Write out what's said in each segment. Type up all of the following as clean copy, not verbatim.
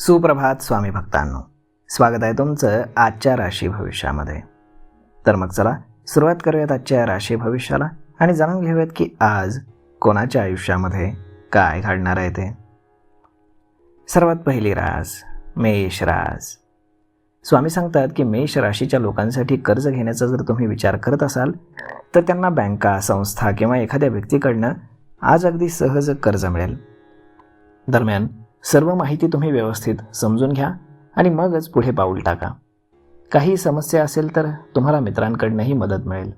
सुप्रभात स्वामी भक्तांनो, स्वागत आहे तुमचं आजच्या राशी भविष्यामध्ये. तर मग चला सुरुवात करूयात आजच्या राशी भविष्याला आणि जाणून घेऊयात की आज कोणाच्या आयुष्यामध्ये काय घडणार आहे ते. सर्वात पहिली रास मेष रास. स्वामी सांगतात की मेष राशीच्या लोकांसाठी कर्ज घेण्याचा जर तुम्ही विचार करत असाल तर त्यांना बँका, संस्था किंवा एखाद्या व्यक्तीकडनं आज अगदी सहज कर्ज मिळेल. दरम्यान सर्व माहिती तुम्ही व्यवस्थित समजून घ्या आणि मगच पुढे पाऊल टाका. काही समस्या असेल तर तुम्हाला मित्रांकडनंही मदत मिळेल.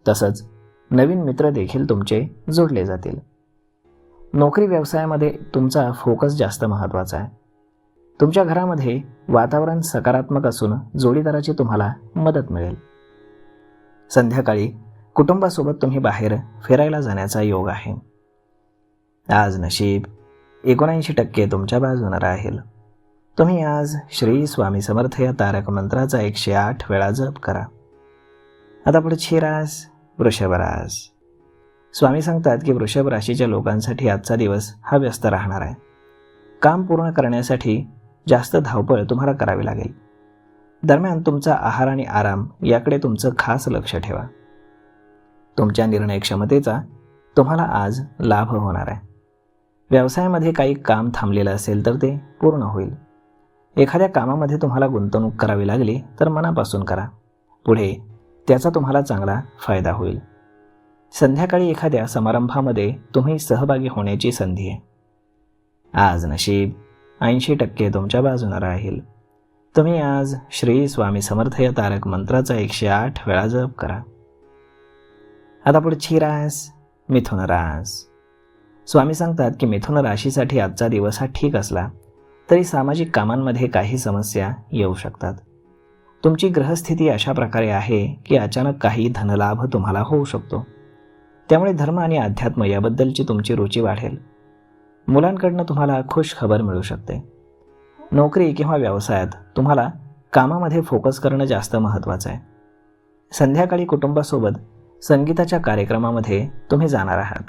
तसंच नवीन मित्र देखील तुमचे जोडले जातील. नोकरी व्यवसायामध्ये तुमचा फोकस जास्त महत्त्वाचा आहे. तुमच्या घरामध्ये वातावरण सकारात्मक असून जोडीदाराची तुम्हाला मदत मिळेल. संध्याकाळी कुटुंबासोबत तुम्ही बाहेर फिरायला जाण्याचा योग आहे. आज नशीब 79% तुमच्या बाजूने राहील. तुम्ही आज श्री स्वामी समर्थ या तारक मंत्राचा 108 वेळा जप करा. आता पुढची रास वृषभ रास. स्वामी सांगतात की वृषभ राशीच्या लोकांसाठी आजचा दिवस हा व्यस्त राहणार आहे. काम पूर्ण करण्यासाठी जास्त धावपळ तुम्हाला करावी लागेल. दरम्यान तुमचा आहार आणि आराम याकडे तुमचं खास लक्ष ठेवा. तुमच्या निर्णय क्षमतेचा तुम्हाला आज लाभ होणार आहे. व्यवसायामध्ये काही काम थांबलेलं असेल तर ते पूर्ण होईल. एखाद्या कामामध्ये तुम्हाला गुंतवणूक करावी लागली तर मनापासून करा. पुढे त्याचा तुम्हाला चांगला फायदा होईल. संध्याकाळी एखाद्या समारंभामध्ये तुम्ही सहभागी होण्याची संधी आहे. आज नशीब 80% तुमच्या बाजूने राहील. तुम्ही आज श्री स्वामी समर्थ या तारक मंत्राचा 108 वेळा जप करा. आता पुढची रास मिथुन रास. स्वामी सांगतात की मिथुन राशीसाठी आजचा दिवस हा ठीक असला तरी सामाजिक कामांमध्ये काही समस्या येऊ शकतात. तुमची ग्रहस्थिती अशा प्रकारे आहे की अचानक काही धनलाभ तुम्हाला होऊ शकतो. त्यामुळे धर्म आणि अध्यात्म याबद्दलची तुमची रुची वाढेल. मुलांकडनं तुम्हाला खुश खबर मिळू शकते. नोकरी किंवा व्यवसायात तुम्हाला कामामध्ये फोकस करणं जास्त महत्त्वाचं आहे. संध्याकाळी कुटुंबासोबत संगीताच्या कार्यक्रमामध्ये तुम्ही जाणार आहात.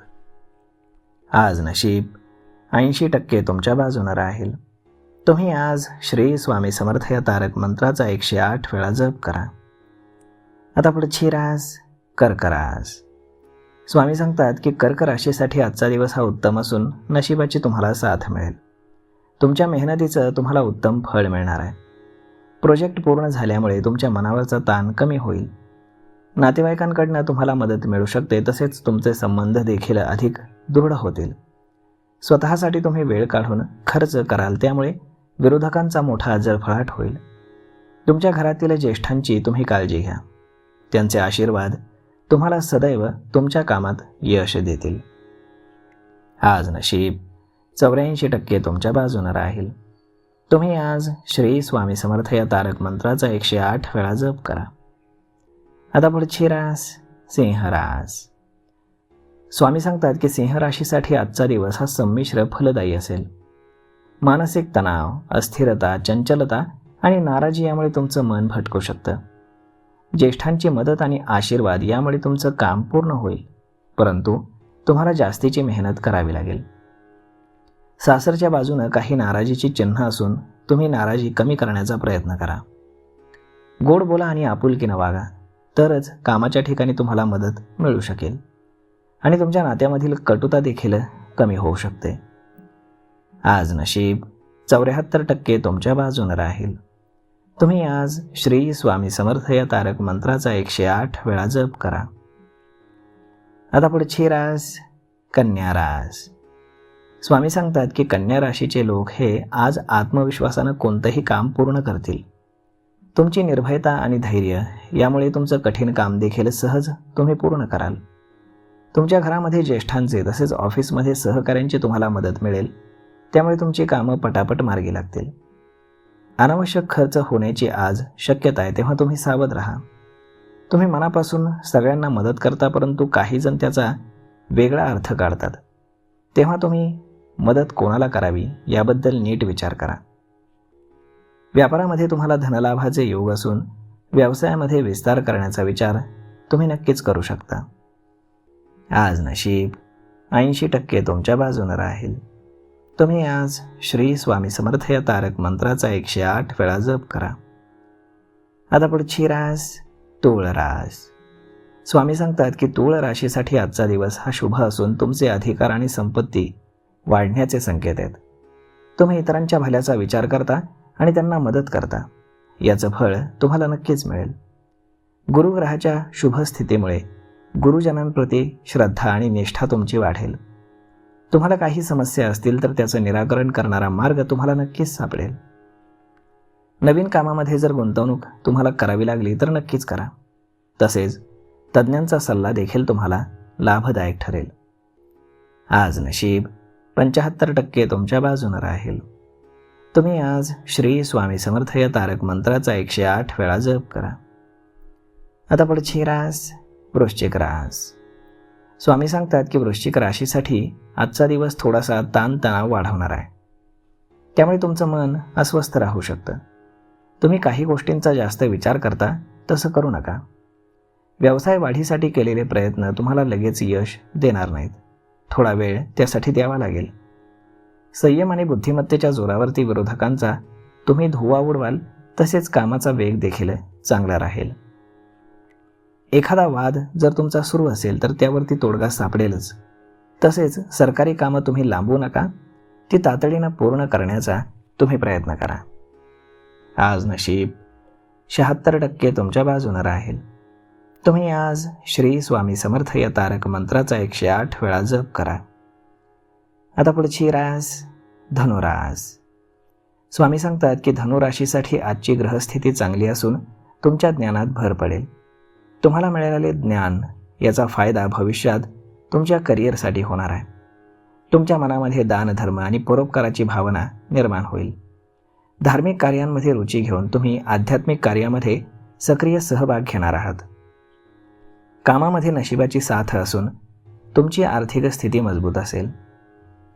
आज नशीब 80% तुमच्या बाजूने राहील. तुम्ही आज श्री स्वामी समर्थ या तारक मंत्राचा 108 वेळा जप करा. आता पुढची रास कर्क रास. स्वामी सांगतात की कर्क राशीसाठी आजचा दिवस हा उत्तम असून नशिबाची तुम्हाला साथ मिळेल. तुमच्या मेहनतीचं तुम्हाला उत्तम फळ मिळणार आहे. प्रोजेक्ट पूर्ण झाल्यामुळे तुमच्या मनावरचा ताण कमी होईल. नातेवाईकांकडनं तुम्हाला मदत मिळू शकते. तसेच तुमचे संबंध देखील अधिक दृढ होतील. स्वतःसाठी तुम्ही वेळ काढून खर्च कराल, त्यामुळे विरोधकांचा मोठा जळफळाट होईल. तुमच्या घरातील ज्येष्ठांची तुम्ही काळजी घ्या. त्यांचे आशीर्वाद तुम्हाला सदैव तुमच्या कामात यश देतील. आज नशीब 84% तुमच्या बाजूने राहील. तुम्ही आज श्री स्वामी समर्थ या तारक मंत्राचा 108 वेळा जप करा. आता पुढची रास सिंह रास. स्वामी सांगतात की सिंह राशीसाठी आजचा दिवस हा संमिश्र फलदायी असेल. मानसिक तणाव, अस्थिरता, चंचलता आणि नाराजी यामुळे तुमचं मन भटकू शकतं. ज्येष्ठांची मदत आणि आशीर्वाद यामुळे तुमचं काम पूर्ण होईल, परंतु तुम्हाला जास्तीची मेहनत करावी लागेल. सासरच्या बाजूनं काही नाराजीची चिन्ह असून तुम्ही नाराजी कमी करण्याचा प्रयत्न करा. गोड बोला आणि आपुलकीनं वागा, तरच कामाच्या ठिकाणी तुम्हाला मदत मिळू शकेल आणि तुमच्या नात्यामधील कटुता देखील कमी होऊ शकते. आज नशीब 74% तुमच्या बाजूने राहील. तुम्ही आज श्री स्वामी समर्थ या तारक मंत्राचा 108 वेळा जप करा. आता पुढची रास कन्या रास. स्वामी सांगतात की कन्या राशीचे लोक हे आज आत्मविश्वासानं कोणतंही काम पूर्ण करतील. तुमची निर्भयता आणि धैर्य यामुळे तुमचं कठीण काम देखील सहज तुम्ही पूर्ण कराल. तुमच्या घरामध्ये ज्येष्ठांचे तसेच ऑफिसमध्ये सहकाऱ्यांची तुम्हाला मदत मिळेल, त्यामुळे तुमची कामं पटापट मार्गी लागतील. अनावश्यक खर्च होण्याची आज शक्यता आहे, तेव्हा तुम्ही सावध राहा. तुम्ही मनापासून सगळ्यांना मदत करता, परंतु काही जण त्याचा वेगळा अर्थ काढतात. तेव्हा तुम्ही मदत कोणाला करावी याबद्दल नीट विचार करा. व्यापारामध्ये तुम्हाला धनलाभाचे योग असून व्यवसायामध्ये विस्तार करण्याचा विचार तुम्ही नक्कीच करू शकता. आज नशीब 80% तुमच्या बाजूने राहील. तुम्ही आज श्री स्वामी समर्थ या तारक मंत्राचा 108 वेळा जप करा. आता पुढची रास तूळ रास. स्वामी सांगतात की तूळ राशीसाठी आजचा दिवस हा शुभ असून तुमचे अधिकार आणि संपत्ती वाढण्याचे संकेत आहेत. तुम्ही इतरांच्या भल्याचा विचार करता आणि त्यांना मदत करता. याचं फळ तुम्हाला नक्कीच मिळेल. गुरुग्रहाच्या शुभ स्थितीमुळे गुरुजनांप्रती श्रद्धा आणि निष्ठा तुमची वाढेल. तुम्हाला काही समस्या असतील तर त्याचं निराकरण करणारा मार्ग तुम्हाला नक्कीच सापडेल. नवीन कामामध्ये जर गुंतवणूक तुम्हाला करावी लागली तर नक्कीच करा. तसेच तज्ज्ञांचा सल्ला देखील तुम्हाला लाभदायक ठरेल. आज नशीब 75% तुमच्या बाजूने राहील. तुम्ही आज श्री स्वामी समर्थ या तारक मंत्राचा 108 वेळा जप करा. आता पुढची रास वृश्चिक रास. स्वामी सांगतात की वृश्चिक राशीसाठी आजचा दिवस थोडासा ताणतणाव वाढवणार आहे. त्यामुळे तुमचं मन अस्वस्थ राहू शकतं. तुम्ही काही गोष्टींचा जास्त विचार करता, तसं करू नका. व्यवसाय वाढीसाठी केलेले प्रयत्न तुम्हाला लगेच यश देणार नाहीत. थोडा वेळ त्यासाठी द्यावा लागेल. संयम आणि बुद्धिमत्तेच्या जोरावरती विरोधकांचा तुम्ही धुव्वा उडवाल. तसेच कामाचा वेग देखील चांगला राहील. एखादा वाद जर तुमचा सुरू असेल तर त्यावरती तोडगा सापडेलच. तसेच सरकारी कामं तुम्ही लांबवू नका. ती तातडीनं पूर्ण करण्याचा तुम्ही प्रयत्न करा. आज नशीब 76% तुमच्या बाजूने राहील. तुम्ही आज श्री स्वामी समर्थ या तारक मंत्राचा 108 वेळा जप करा. आता पुढची रास धनुरास. स्वामी सांगतात की धनुराशीसाठी आजची ग्रहस्थिती चांगली असून तुमच्या ज्ञानात भर पडेल. तुम्हाला मिळालेले ज्ञान याचा फायदा भविष्यात तुमच्या करिअरसाठी होणार आहे. तुमच्या मनामध्ये दानधर्म आणि परोपकाराची भावना निर्माण होईल. धार्मिक कार्यांमध्ये रुची घेऊन तुम्ही आध्यात्मिक कार्यामध्ये सक्रिय सहभाग घेणार आहात. कामामध्ये नशिबाची साथ असून तुमची आर्थिक स्थिती मजबूत असेल.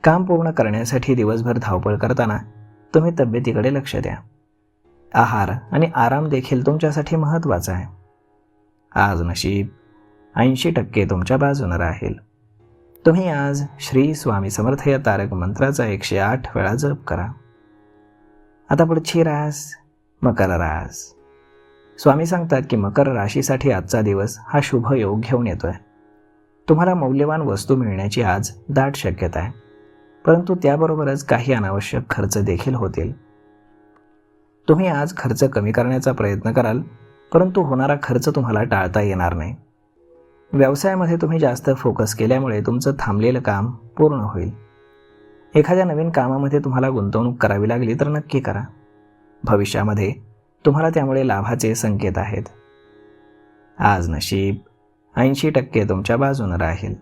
काम पूर्ण करण्यासाठी दिवसभर धावपळ करताना तुम्ही तब्येतीकडे लक्ष द्या. आहार आणि आराम देखील तुमच्यासाठी महत्त्वाचा आहे. आज नशीब 80% तुमच्या बाजूने राहील. तुम्ही आज श्री स्वामी समर्थ या तारक मंत्राचा 108 वेळा जप करा. आता पुढची रास मकर रास. स्वामी सांगतात की मकर राशीसाठी आजचा दिवस हा शुभ योग घेऊन येतोय. तुम्हाला मौल्यवान वस्तू मिळण्याची आज दाट शक्यता आहे. परंतु त्याबरोबरच काही अनावश्यक खर्च देखील होतील. तुम्ही आज खर्च कमी करण्याचा प्रयत्न कराल, परंतु होणारा खर्च तुम्हाला टाळता येणार नाही. व्यवसायामध्ये तुम्ही जास्त फोकस केल्यामुळे तुमचं थांबलेलं काम पूर्ण होईल. एखाद्या नवीन कामामध्ये तुम्हाला गुंतवणूक करावी लागली तर नक्की करा. भविष्यामध्ये तुम्हाला त्यामुळे लाभाचे संकेत आहेत. आज नशीब 80% तुमच्या बाजूने राहील.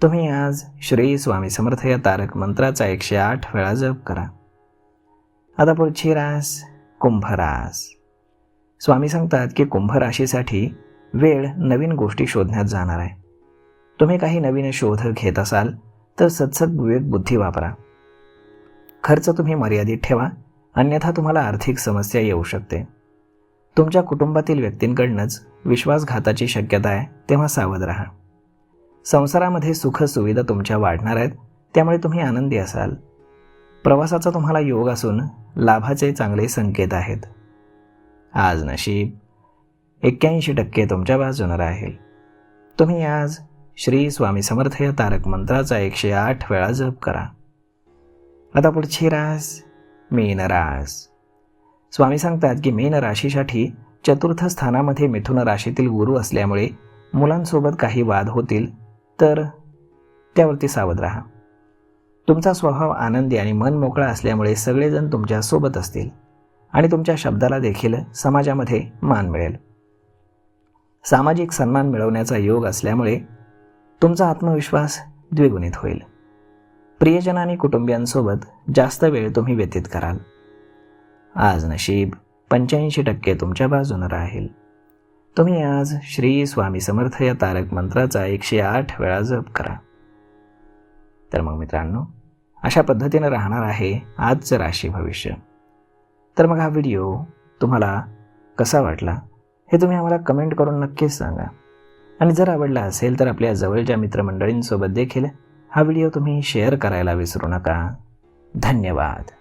तुम्ही आज श्री स्वामी समर्थ या तारक मंत्राचा 108 वेळा जप करा. आता पुढची रास कुंभ रास. स्वामी सांगतात की कुंभ राशीसाठी वेळ नवीन गोष्टी शोधण्यात जाणार आहे. तुम्ही काही नवीन शोध घेत असाल तर सत्सद विवेक बुद्धी वापरा. खर्च तुम्ही मर्यादित ठेवा, अन्यथा तुम्हाला आर्थिक समस्या येऊ शकते. तुमच्या कुटुंबातील व्यक्तींकडूनच विश्वासघाताची शक्यता आहे, तेव्हा सावध राहा. संसारामध्ये सुख सुविधा तुमच्या वाढणार आहेत, त्यामुळे तुम्ही आनंदी असाल. प्रवासाचा तुम्हाला योग असून लाभाचे चांगले संकेत आहेत. आज नशीब 81% तुमच्या बाजूने राहील. तुम्ही आज श्री स्वामी समर्थ या तारक मंत्राचा 108 वेळा जप करा. आता पुढची रास मीन रास. स्वामी सांगतात की मीन राशीसाठी चतुर्थ स्थानामध्ये मिथुन राशीतील गुरु असल्यामुळे मुलांसोबत काही वाद होतील, तर त्यावरती सावध राहा. तुमचा स्वभाव आनंदी आणि मन मोकळा असल्यामुळे सगळेजण तुमच्या सोबत असतील आणि तुमच्या शब्दाला देखील समाजामध्ये मान मिळेल. सामाजिक सन्मान मिळवण्याचा योग असल्यामुळे तुमचा आत्मविश्वास द्विगुणित होईल. प्रियजन आणि कुटुंबियांसोबत जास्त वेळ तुम्ही व्यतीत कराल. आज नशीब 85% तुमच्या बाजूने राहील. तुम्ही आज श्री स्वामी समर्थ या तारक मंत्राचा 108 वेळा जप करा. तर मग मित्रांनो, अशा पद्धतीने राहणार आहे आजचं राशी भविष्य. तर मग हा व्हिडिओ तुम्हाला कसा वाटला हे तुम्ही आम्हाला कमेंट करून नक्कीच सांगा. आणि जर आवडला असेल तर आपल्या जवळच्या मित्रमंडळींसोबत देखील हा व्हिडिओ तुम्ही शेअर करायला विसरू नका. धन्यवाद.